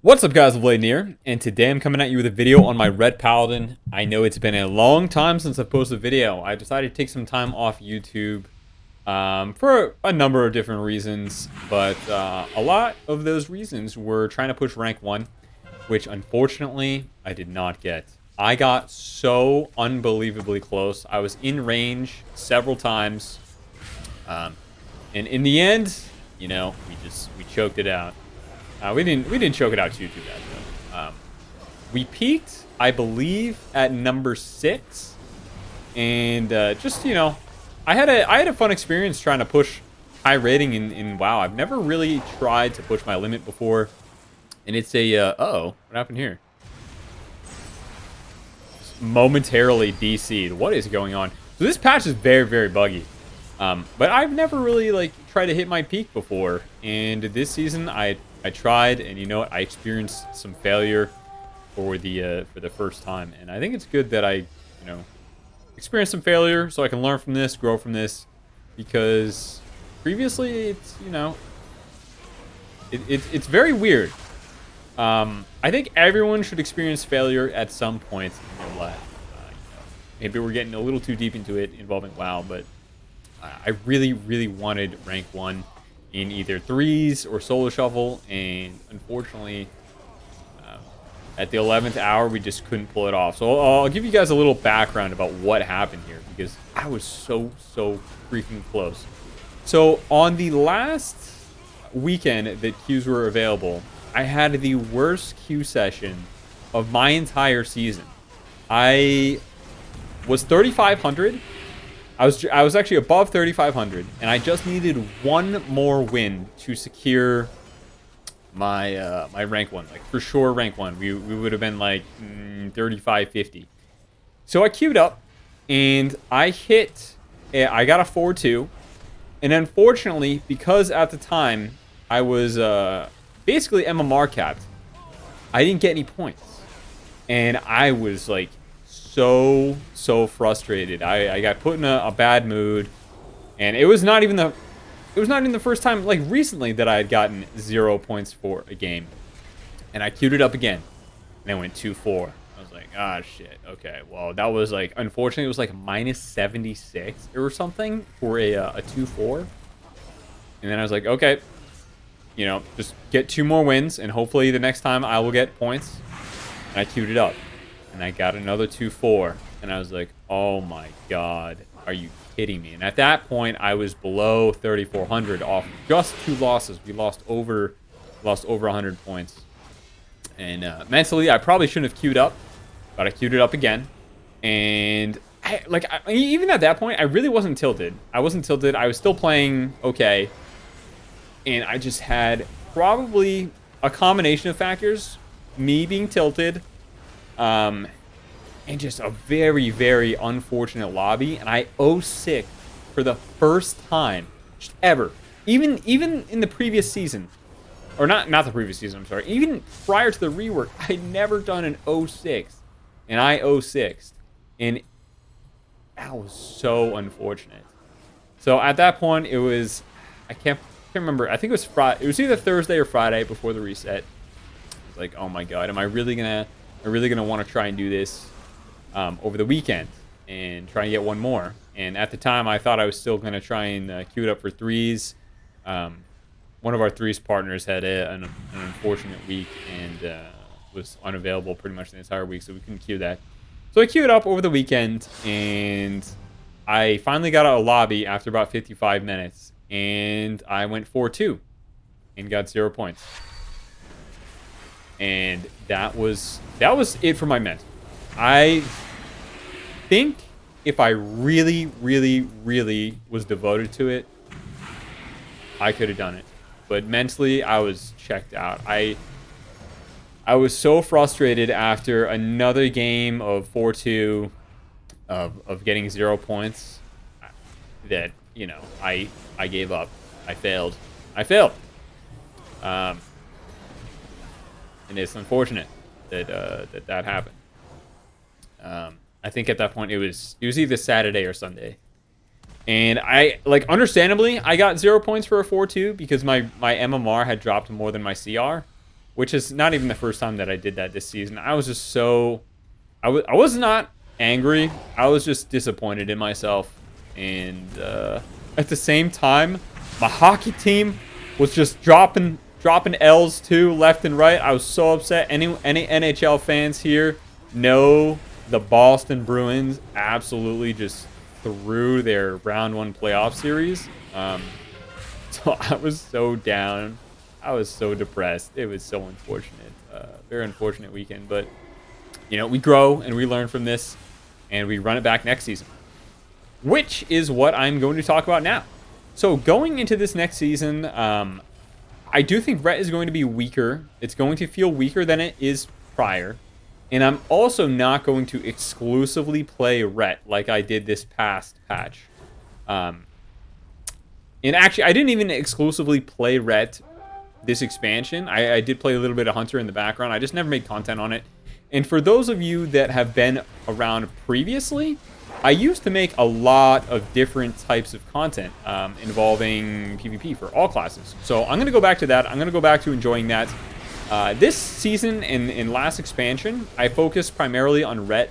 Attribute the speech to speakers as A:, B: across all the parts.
A: What's up guys, Lvladen here, and today I'm coming at you with a video on my red Paladin. I know it's been a long time since I've posted a video. I decided to take some time off YouTube for a number of different reasons, but a lot of those reasons were trying to push rank 1, which unfortunately I did not get. I got so unbelievably close. I was in range several times, and in the end, you know, we choked it out. We didn't choke it out too bad though. We peaked, I believe, at number 6, and just I had a fun experience trying to push high rating in WoW. I've never really tried to push my limit before, and it's a uh-oh, what happened here? Just momentarily DC'd. What is going on? So this patch is very buggy. But I've never really tried to hit my peak before, and this season I tried, and you know what? I experienced some failure for the first time, and I think it's good that I experienced some failure so I can learn from this, grow from this, because previously it's very weird. I think everyone should experience failure at some point in their life. Maybe we're getting a little too deep into it involving WoW, but I really wanted rank 1 in either threes or solo shuffle, and unfortunately at the 11th hour we just couldn't pull it off. So I'll give you guys a little background about what happened here, because I was so freaking close. So on the last weekend that queues were available, I had the worst queue session of my entire season. I was 3,500. I was actually above 3,500, and I just needed one more win to secure my my rank 1, like for sure rank 1. We would have been like 3,550. So I queued up, and I got a 4-2, and unfortunately, because at the time I was basically MMR capped, I didn't get any points, and I was like so frustrated. I got put in a bad mood, and it was not even the first time like recently that I had gotten 0 points for a game. And I queued it up again, and I went 2-4. I was like, ah, shit. Okay, well, that was like, unfortunately, it was like minus 76 or something for a 2-4. And then I was like, okay, just get 2 more wins, and hopefully the next time I will get points. And I queued it up, and I got another 2-4, and I was like, oh my god, are you kidding me? And at that point, I was below 3,400 off just 2 losses. We lost over 100 points. And mentally, I probably shouldn't have queued up, but I queued it up again. And even at that point, I really wasn't tilted. I wasn't tilted. I was still playing okay. And I just had probably a combination of factors. Me being tilted, and just a very unfortunate lobby, and I 0-6 for the first time just ever. Even in the previous season, or not the previous season, I'm sorry. Even prior to the rework, I'd never done an 0-6, and I 0-6'd, and that was so unfortunate. So at that point, it was, I can't remember. I think it was Friday. It was either Thursday or Friday before the reset. I was like, oh my god, am I really gonna want to try and do this over the weekend and try and get one more? And at the time, I thought I was still going to try and queue it up for threes. One of our threes partners had an unfortunate week and was unavailable pretty much the entire week, so we couldn't queue that. So I queued up over the weekend, and I finally got out of lobby after about 55 minutes, and I went 4-2 and got 0 points. And that was it for my mental. I think if I really was devoted to it, I could have done it. But mentally, I was checked out. I was so frustrated after another game of 4-2 of getting 0 points that, I gave up. I failed. And it's unfortunate that that happened. I think at that point it was either Saturday or Sunday, and I understandably I got 0 points for a 4-2 because my MMR had dropped more than my CR, which is not even the first time that I did that this season. I was just so... I was not angry. I was just disappointed in myself. And at the same time, my hockey team was just dropping L's too, left and right. I was so upset. Any NHL fans here know the Boston Bruins absolutely just threw their round 1 playoff series. So I was so down. I was so depressed. It was so unfortunate. Very unfortunate weekend. But, you know, we grow and we learn from this. And we run it back next season. Which is what I'm going to talk about now. So going into this next season, I do think Ret is going to be weaker. It's going to feel weaker than it is prior. And I'm also not going to exclusively play Ret like I did this past patch. And actually, I didn't even exclusively play Ret this expansion. I did play a little bit of Hunter in the background. I just never made content on it. And for those of you that have been around previously, I used to make a lot of different types of content involving PvP for all classes. So I'm going to go back to that. I'm going to go back to enjoying that. This season and last expansion, I focused primarily on Ret,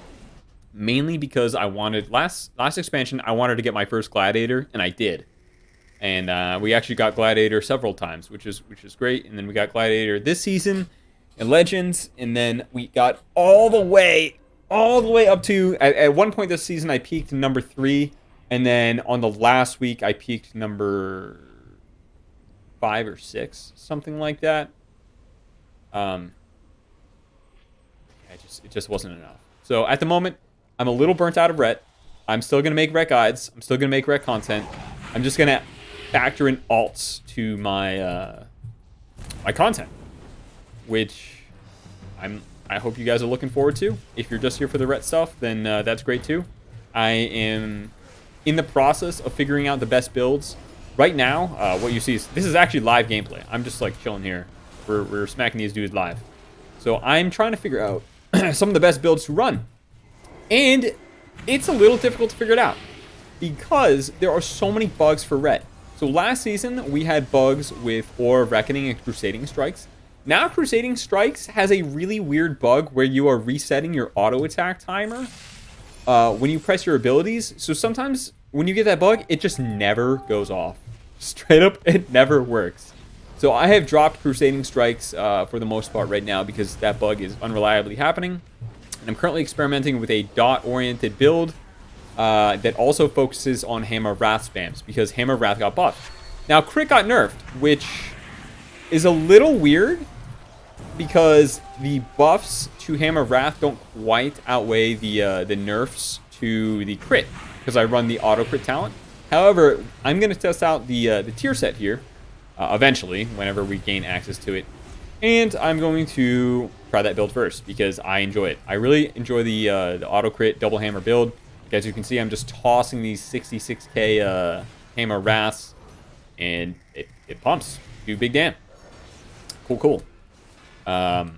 A: mainly because I wanted, last expansion, I wanted to get my first Gladiator, and I did. And we actually got Gladiator several times, which is great. And then we got Gladiator this season in Legends, and then we got all the way up to, at one point this season, I peaked number 3, and then on the last week, I peaked number 5 or 6, something like that. It just wasn't enough. So at the moment, I'm a little burnt out of Ret. I'm still going to make Ret guides. I'm still going to make Ret content. I'm just going to factor in alts to my my content, which I hope you guys are looking forward to. If you're just here for the Ret stuff, then that's great too. I am in the process of figuring out the best builds. Right now, what you see is, this is actually live gameplay. I'm just like chilling here. We're smacking these dudes live. So I'm trying to figure out some of the best builds to run. And it's a little difficult to figure it out because there are so many bugs for Ret. So last season, we had bugs with Aura of Reckoning and Crusading Strikes. Now Crusading Strikes has a really weird bug where you are resetting your auto attack timer when you press your abilities. So sometimes when you get that bug, it just never goes off. Straight up, it never works. So I have dropped Crusading Strikes for the most part right now because that bug is unreliably happening. And I'm currently experimenting with a dot-oriented build that also focuses on Hammer Wrath spams because Hammer Wrath got buffed. Now Crit got nerfed, which is a little weird because the buffs to Hammer Wrath don't quite outweigh the nerfs to the crit because I run the auto crit talent. However, I'm going to test out the tier set here eventually whenever we gain access to it, and I'm going to try that build first because I enjoy it. I really enjoy the auto crit double hammer build. As you can see, I'm just tossing these 66k Hammer Wraths, and it pumps. Do big damn. Cool. So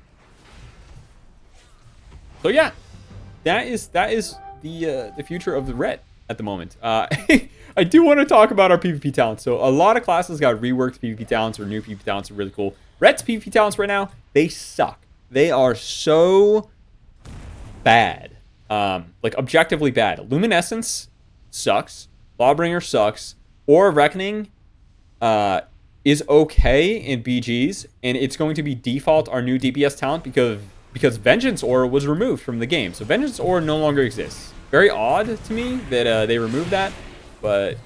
A: yeah, that is the future of the Ret at the moment. I do want to talk about our PvP talents. So a lot of classes got reworked PvP talents or new PvP talents are really cool. Ret's PvP talents right now, they suck. They are so bad. Like objectively bad. Luminescence sucks. Lawbringer sucks. Aura of Reckoning is okay in BGs, and it's going to be default our new DPS talent because Vengeance Aura was removed from the game. So Vengeance Aura no longer exists. Very odd to me that they removed that, but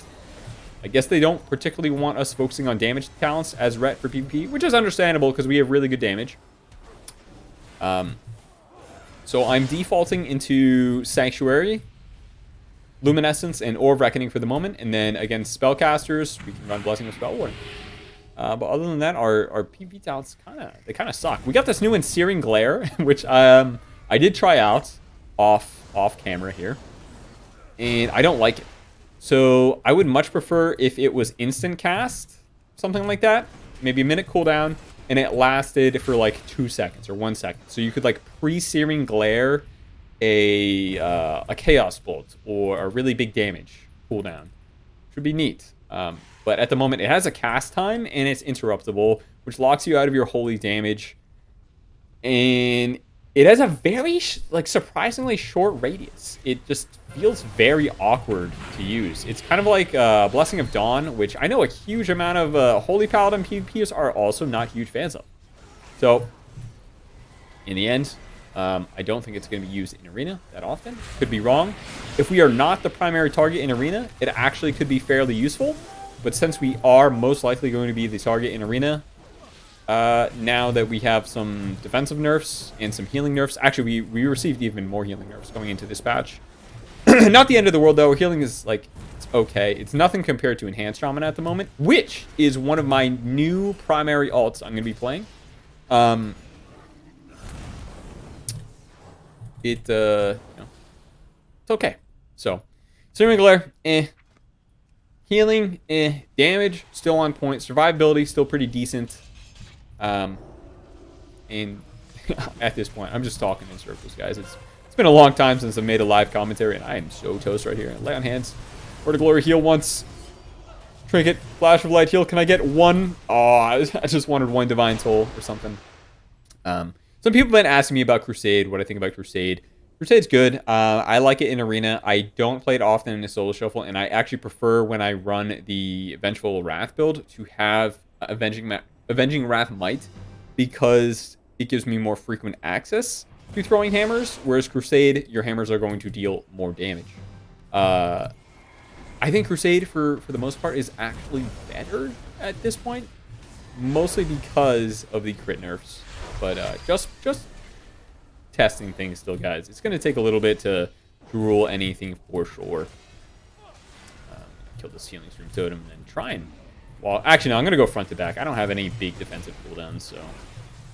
A: I guess they don't particularly want us focusing on damage talents as Ret for PvP, which is understandable because we have really good damage. So I'm defaulting into Sanctuary, Luminescence, and Aura of Reckoning for the moment, and then against Spellcasters, we can run Blessing of Spell Ward. But other than that, our PvP talents kind of suck. We got this new Searing Glare, which I did try out off camera here, and I don't like it. So I would much prefer if it was instant cast, something like that, maybe a minute cooldown, and it lasted for like 2 seconds or 1 second. So you could like pre-Searing Glare a Chaos Bolt or a really big damage cooldown. Should be neat. But at the moment, it has a cast time, and it's interruptible, which locks you out of your holy damage. And it has a very, like, surprisingly short radius. It just feels very awkward to use. It's kind of like Blessing of Dawn, which I know a huge amount of Holy Paladin PvPers are also not huge fans of. So, in the end, I don't think it's going to be used in Arena that often. Could be wrong. If we are not the primary target in Arena, it actually could be fairly useful. But since we are most likely going to be the target in Arena, now that we have some defensive nerfs and some healing nerfs. Actually, we received even more healing nerfs going into this patch. Not the end of the world, though. Healing is, like, it's okay. It's nothing compared to Enhanced Shaman at the moment, which is one of my new primary alts I'm going to be playing. You know, it's okay. So, Cinnamon Glare, healing, damage, still on point. Survivability, still pretty decent. And at this point, I'm just talking in circles, guys. It's been a long time since I've made a live commentary, and I am so toast right here. Lay on hands. Word of Glory, heal once. Trinket, Flash of Light, heal. Can I get one? Oh, I just wanted one Divine Soul or something. Some people have been asking me about Crusade, what I think about Crusade. Crusade's good. I like it in Arena. I don't play it often in a solo shuffle, and I actually prefer when I run the Vengeful Wrath build to have Avenging Wrath Might, because it gives me more frequent access to throwing hammers, whereas Crusade, your hammers are going to deal more damage. I think Crusade, for the most part, is actually better at this point, mostly because of the crit nerfs. But just testing things still, guys. It's going to take a little bit to rule anything for sure. Kill this Healing Stream Totem and then try and... Well, actually, no, I'm going to go front to back. I don't have any big defensive cooldowns, so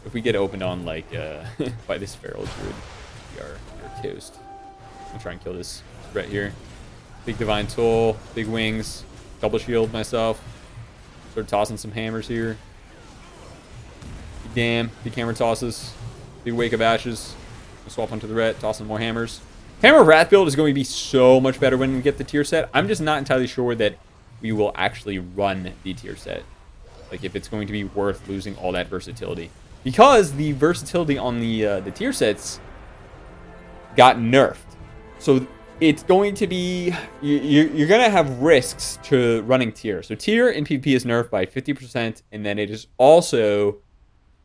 A: if we get opened on, like, by this Feral Druid, we are toast. I'm going to try and kill this threat here. Big Divine Soul, big wings, double shield myself. Start tossing some hammers here. Damn, big hammer tosses. Big Wake of Ashes. Swap onto the ret, toss some more hammers. Hammer Wrath build is going to be so much better when we get the tier set. I'm just not entirely sure that we will actually run the tier set. Like, if it's going to be worth losing all that versatility. Because the versatility on the tier sets got nerfed. So it's going to be... You're going to have risks to running tier. So tier in PvP is nerfed by 50%, and then it is also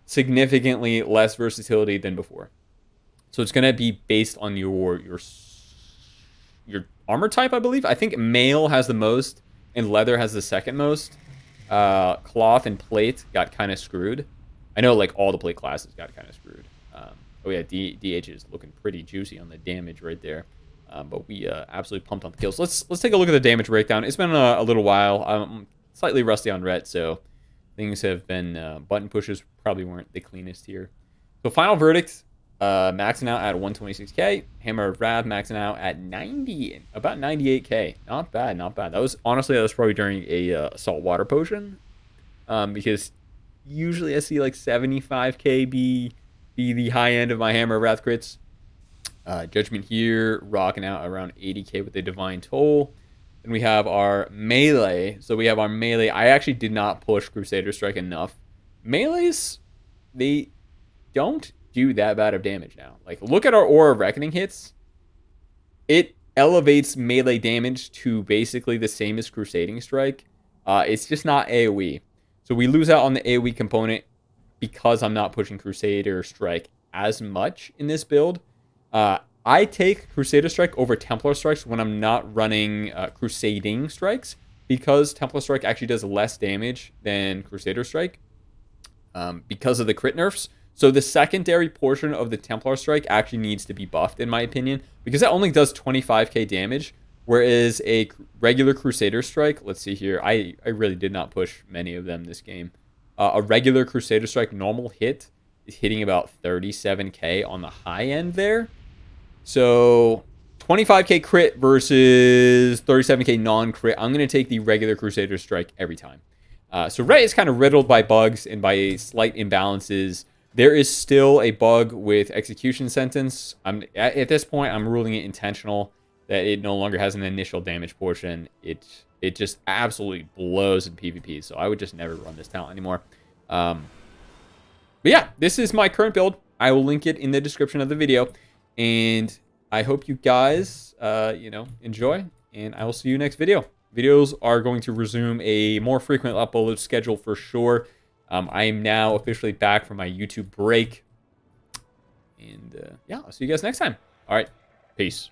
A: significantly less versatility than before. So it's going to be based on your armor type, I believe. I think mail has the most, and leather has the second most. Cloth and plate got kind of screwed. I know, like, all the plate classes got kind of screwed. Oh yeah, DH is looking pretty juicy on the damage right there. But we absolutely pumped on the kills. Let's take a look at the damage breakdown. It's been a little while. I'm slightly rusty on ret, so things have been button pushes probably weren't the cleanest here. So final verdict, maxing out at 126k. Hammer of Wrath maxing out at about 98k. Not bad, not bad. That was probably during a saltwater potion, because usually I see like 75k be the high end of my Hammer of Wrath crits. Judgment here rocking out around 80k with the Divine Toll. Then we have our melee. So we have our melee. I actually did not push Crusader Strike enough. Melees, they don't do that bad of damage now. Like, look at our Aura of Reckoning hits. It elevates melee damage to basically the same as Crusading Strike. It's just not AoE. So we lose out on the AoE component because I'm not pushing Crusader Strike as much in this build. I take Crusader Strike over Templar Strikes when I'm not running Crusading Strikes, because Templar Strike actually does less damage than Crusader Strike because of the crit nerfs. So the secondary portion of the Templar Strike actually needs to be buffed, in my opinion, because that only does 25k damage, whereas a regular Crusader Strike, let's see here, I really did not push many of them this game. A regular Crusader Strike normal hit is hitting about 37k on the high end there. So 25k crit versus 37k non-crit. I'm going to take the regular Crusader Strike every time. So Ret is kind of riddled by bugs and by slight imbalances. There is still a bug with Execution Sentence. At this point, I'm ruling it intentional, that it no longer has an initial damage portion. It just absolutely blows in PvP, so I would just never run this talent anymore. But yeah, this is my current build. I will link it in the description of the video. And I hope you guys, enjoy. And I will see you next video. Videos are going to resume a more frequent upload schedule for sure. I am now officially back from my YouTube break. And yeah, I'll see you guys next time. All right. Peace.